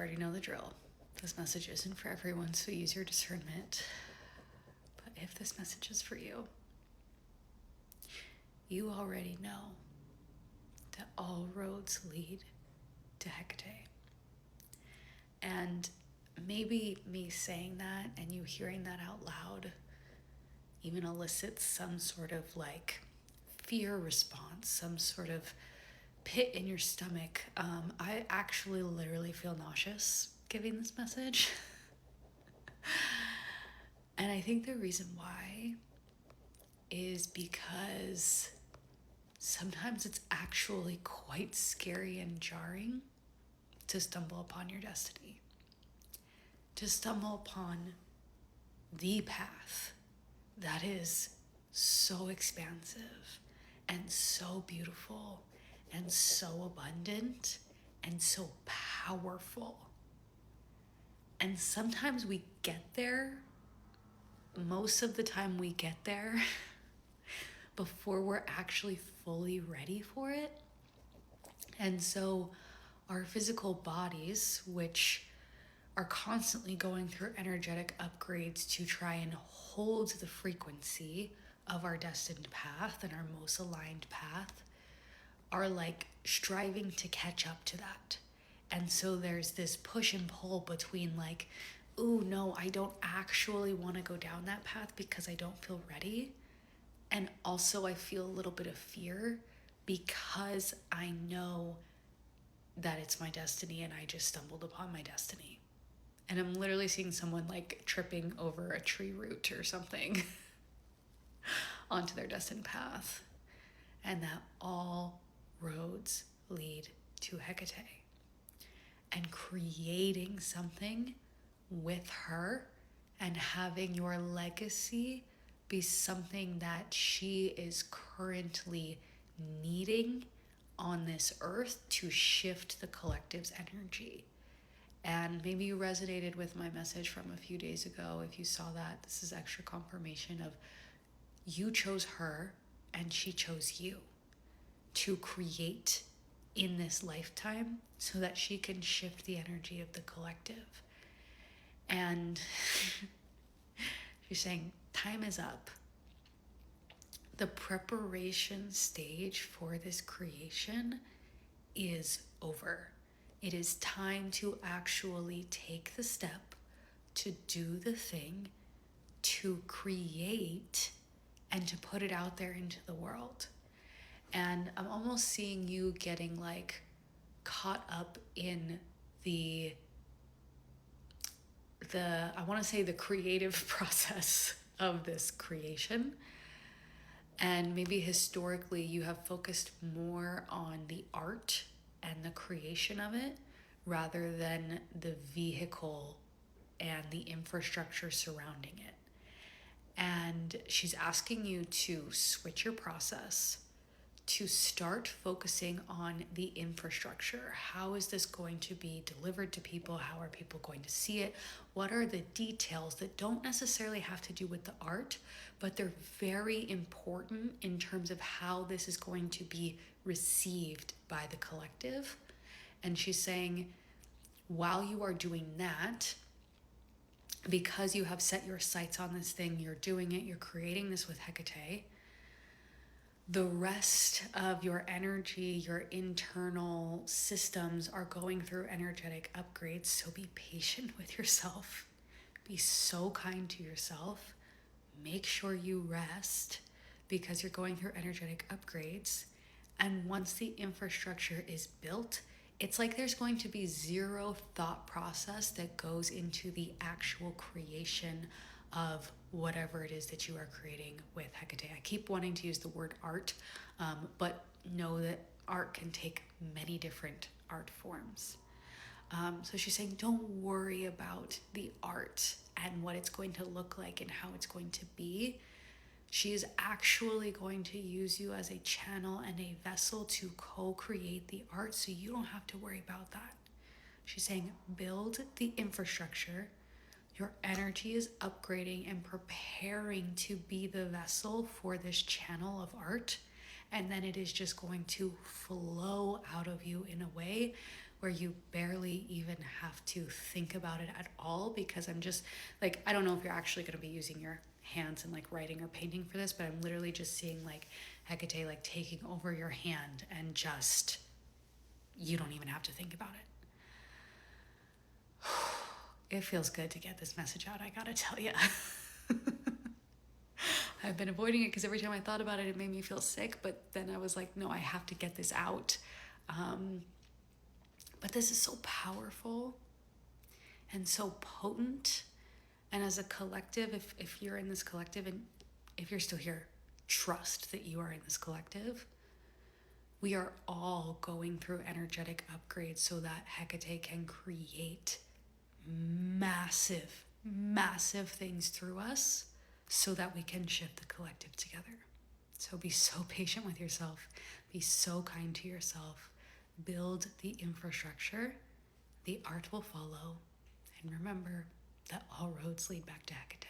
already know the drill. This message isn't for everyone, so use your discernment. But if this message is for you, you already know that all roads lead to Hecate. And maybe me saying that and you hearing that out loud even elicits some sort of like fear response, some sort of pit in your stomach. I actually literally feel nauseous giving this message. And I think the reason why is because sometimes it's actually quite scary and jarring to stumble upon your destiny, to stumble upon the path that is so expansive and so beautiful and so abundant and so powerful. And sometimes we get there, most of the time we get there before we're actually fully ready for it. And so our physical bodies, which are constantly going through energetic upgrades to try and hold the frequency of our destined path and our most aligned path, are like striving to catch up to that. And so there's this push and pull between like, ooh, no, I don't actually want to go down that path because I don't feel ready. And also I feel a little bit of fear because I know that it's my destiny and I just stumbled upon my destiny. And I'm literally seeing someone like tripping over a tree root or something onto their destined path. And that all roads lead to Hecate. And creating something with her and having your legacy be something that she is currently needing on this earth to shift the collective's energy. And maybe you resonated with my message from a few days ago. If you saw that, this is extra confirmation of you chose her and she chose you to create in this lifetime so that she can shift the energy of the collective. And she's saying, time is up. The preparation stage for this creation is over. It is time to actually take the step to do the thing, to create and to put it out there into the world. And I'm almost seeing you getting like caught up in the I want to say the creative process of this creation. And maybe historically you have focused more on the art and the creation of it rather than the vehicle and the infrastructure surrounding it. And she's asking you to switch your process, to start focusing on the infrastructure. How is this going to be delivered to people? How are people going to see it? What are the details that don't necessarily have to do with the art, but they're very important in terms of how this is going to be received by the collective? And she's saying, while you are doing that, because you have set your sights on this thing, you're doing it, you're creating this with Hecate, the rest of your energy, your internal systems are going through energetic upgrades. So be patient with yourself. Be so kind to yourself. Make sure you rest because you're going through energetic upgrades. And once the infrastructure is built, it's like there's going to be zero thought process that goes into the actual creation of whatever it is that you are creating with Hecate. I keep wanting to use the word art, but know that art can take many different art forms. So she's saying, don't worry about the art and what it's going to look like and how it's going to be. She is actually going to use you as a channel and a vessel to co-create the art, so you don't have to worry about that. She's saying, build the infrastructure. Your energy is upgrading and preparing to be the vessel for this channel of art. And then it is just going to flow out of you in a way where you barely even have to think about it at all, because I'm just like, I don't know if you're actually going to be using your hands and like writing or painting for this, but I'm literally just seeing like Hecate like taking over your hand, and just, you don't even have to think about it. It feels good to get this message out, I gotta tell you. I've been avoiding it because every time I thought about it, it made me feel sick. But then I was like, no, I have to get this out. But this is so powerful and so potent. And as a collective, if you're in this collective, and if you're still here, trust that you are in this collective. We are all going through energetic upgrades so that Hecate can create massive, massive things through us, so that we can shift the collective together. So be so patient with yourself. Be so kind to yourself. Build the infrastructure. The art will follow. And remember that all roads lead back to Hecate.